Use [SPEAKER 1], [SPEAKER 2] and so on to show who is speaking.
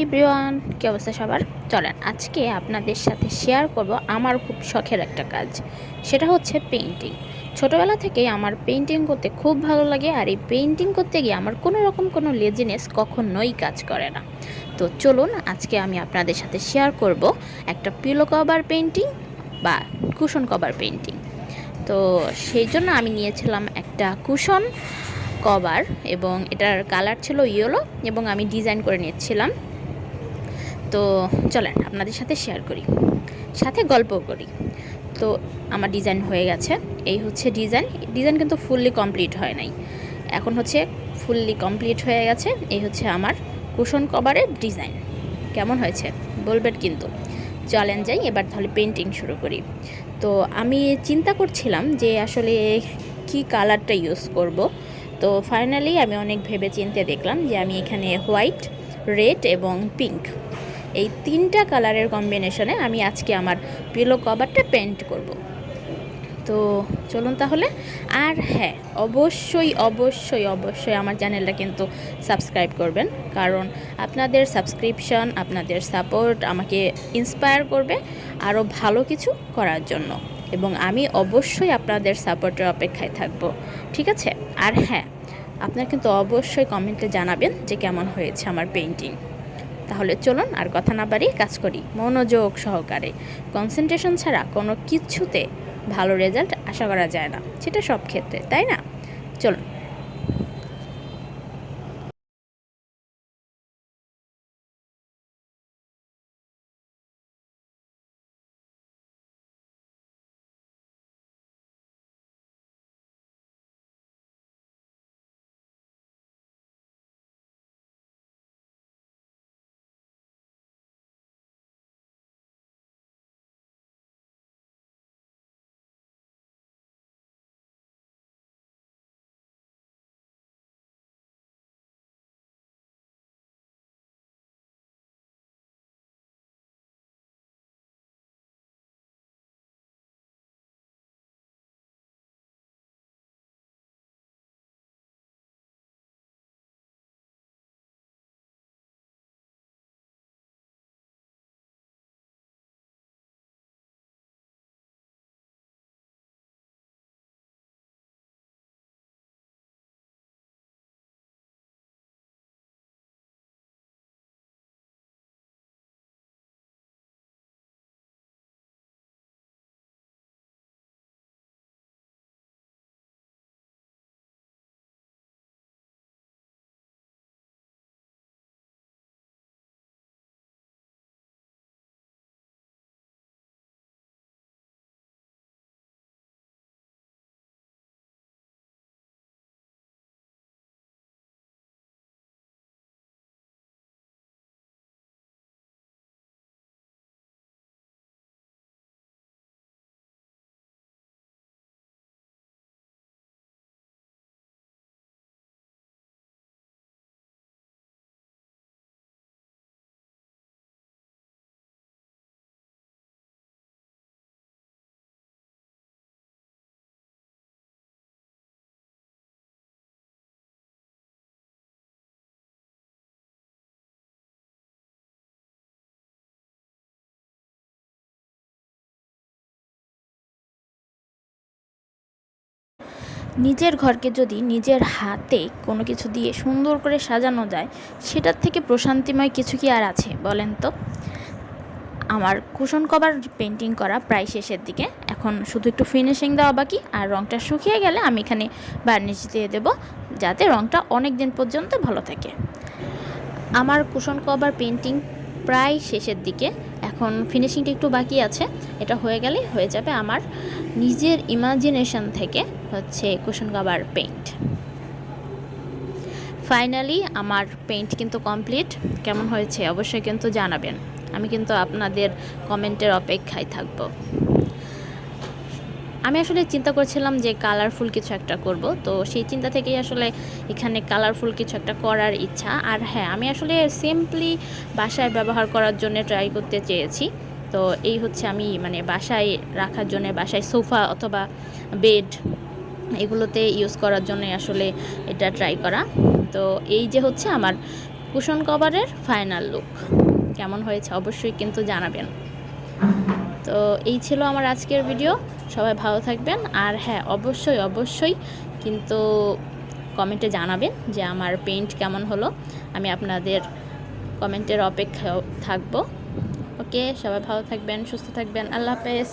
[SPEAKER 1] Everyone, কি অবস্থা সবার? চলেন আজকে আপনাদের সাথে শেয়ার করব আমার খুব শখের একটা কাজ। সেটা হচ্ছে পেইন্টিং। ছোটোবেলা থেকেই আমার পেইন্টিং করতে খুব ভালো লাগে, আর এই পেইন্টিং করতে গিয়ে আমার কোনো রকম কোনো লেজিনেস কখনোই কাজ করে না। তো চলুন আজকে আমি আপনাদের সাথে শেয়ার করব একটা পিলো কভার পেইন্টিং বা কুশন কভার পেইন্টিং। তো সেই জন্য আমি নিয়েছিলাম একটা কুশন কভার, এবং এটার কালার ছিল ইয়েলো, এবং আমি ডিজাইন করে নিয়েছিলাম। তো চলেন আপনাদের সাথে শেয়ার করি, সাথে গল্পও করি। তো আমার ডিজাইন হয়ে গেছে, এই হচ্ছে ডিজাইন কিন্তু ফুললি কমপ্লিট হয় নাই, এখন হচ্ছে ফুললি কমপ্লিট হয়ে গেছে। এই হচ্ছে আমার কুশন কভারের ডিজাইন। কেমন হয়েছে বলবেন কিন্তু। চলেন যাই এবার তাহলে পেন্টিং শুরু করি। তো আমি চিন্তা করছিলাম যে আসলে কি কালারটা ইউজ করব। তো ফাইনালি আমি অনেক ভেবে চিন্তে দেখলাম যে আমি এখানে হোয়াইট, রেড এবং পিঙ্ক, এই তিনটা কালারের কম্বিনেশনে আমি আজকে আমার পিলো কভারটা পেন্ট করব। তো চলুন তাহলে। আর হ্যাঁ, অবশ্যই অবশ্যই অবশ্যই আমার চ্যানেলটা কিন্তু সাবস্ক্রাইব করবেন, কারণ আপনাদের সাবস্ক্রিপশন, আপনাদের সাপোর্ট আমাকে ইন্সপায়ার করবে আরও ভালো কিছু করার জন্য, এবং আমি অবশ্যই আপনাদের সাপোর্টের অপেক্ষায় থাকব, ঠিক আছে? আর হ্যাঁ, আপনারা কিন্তু অবশ্যই কমেন্টে জানাবেন যে কেমন হয়েছে আমার পেইন্টিং। তাহলে চলুন আর কথা না বাড়িয়ে কাজ করি মনোযোগ সহকারে। কনসেন্ট্রেশন ছাড়া কোনো কিছুতে ভালো রেজাল্ট আশা করা যায় না, সেটা সব ক্ষেত্রে, তাই না? চলুন। নিজের ঘরকে যদি নিজের হাতে কোনো কিছু দিয়ে সুন্দর করে সাজানো যায়, সেটার থেকে প্রশান্তিময় কিছু কি আর আছে বলেন তো? আমার কুশন কভার পেন্টিং করা প্রায় শেষের দিকে, এখন শুধু একটু ফিনিশিং দেওয়া বাকি, আর রঙটা শুকিয়ে গেলে আমি এখানে বার্নিশ দিয়ে দেবো, যাতে রঙটা অনেক দিন পর্যন্ত ভালো থাকে। আমার কুশন কভার পেন্টিং প্রায় শেষের দিকে, এখন ফিনিশিংটা একটু বাকি আছে। এটা হয়ে গেলে হয়ে যাবে আমার নিজের ইমাজিনেশন থেকে হচ্ছে কুশন কভার পেইন্ট। ফাইনালি আমার পেইন্ট কিন্তু কমপ্লিট। কেমন হয়েছে অবশ্যই কিন্তু জানাবেন, আমি কিন্তু আপনাদের কমেন্টের অপেক্ষায় থাকব। আমি আসলে চিন্তা করছিলাম যে কালারফুল কিছু একটা করব, তো সেই চিন্তা থেকেই আসলে এখানে কালারফুল কিছু একটা করার ইচ্ছা। আর হ্যাঁ, আমি আসলে সিম্পলি বাসায় ব্যবহার করার জন্য ট্রাই করতে চেয়েছি। তো এই হচ্ছে আমি মানে বাসায় রাখার জন্য, বাসায় সোফা অথবা বেড এগুলোতে ইউজ করার জন্য আসলে এটা ট্রাই করা। তো এই যে হচ্ছে আমার কুশন কভারের ফাইনাল লুক কেমন হয়েছে অবশ্যই কিন্তু জানাবেন। তো এই ছিল আমার আজকের ভিডিও। সবাই ভালো থাকবেন, আর হ্যাঁ অবশ্যই কিন্তু কমেন্টে জানাবেন যে আমার পেইন্ট কেমন হলো। আমি আপনাদের কমেন্টের অপেক্ষায় থাকবো। ওকে, সবাই ভালো থাকবেন, সুস্থ থাকবেন, আল্লাহ হাফেজ।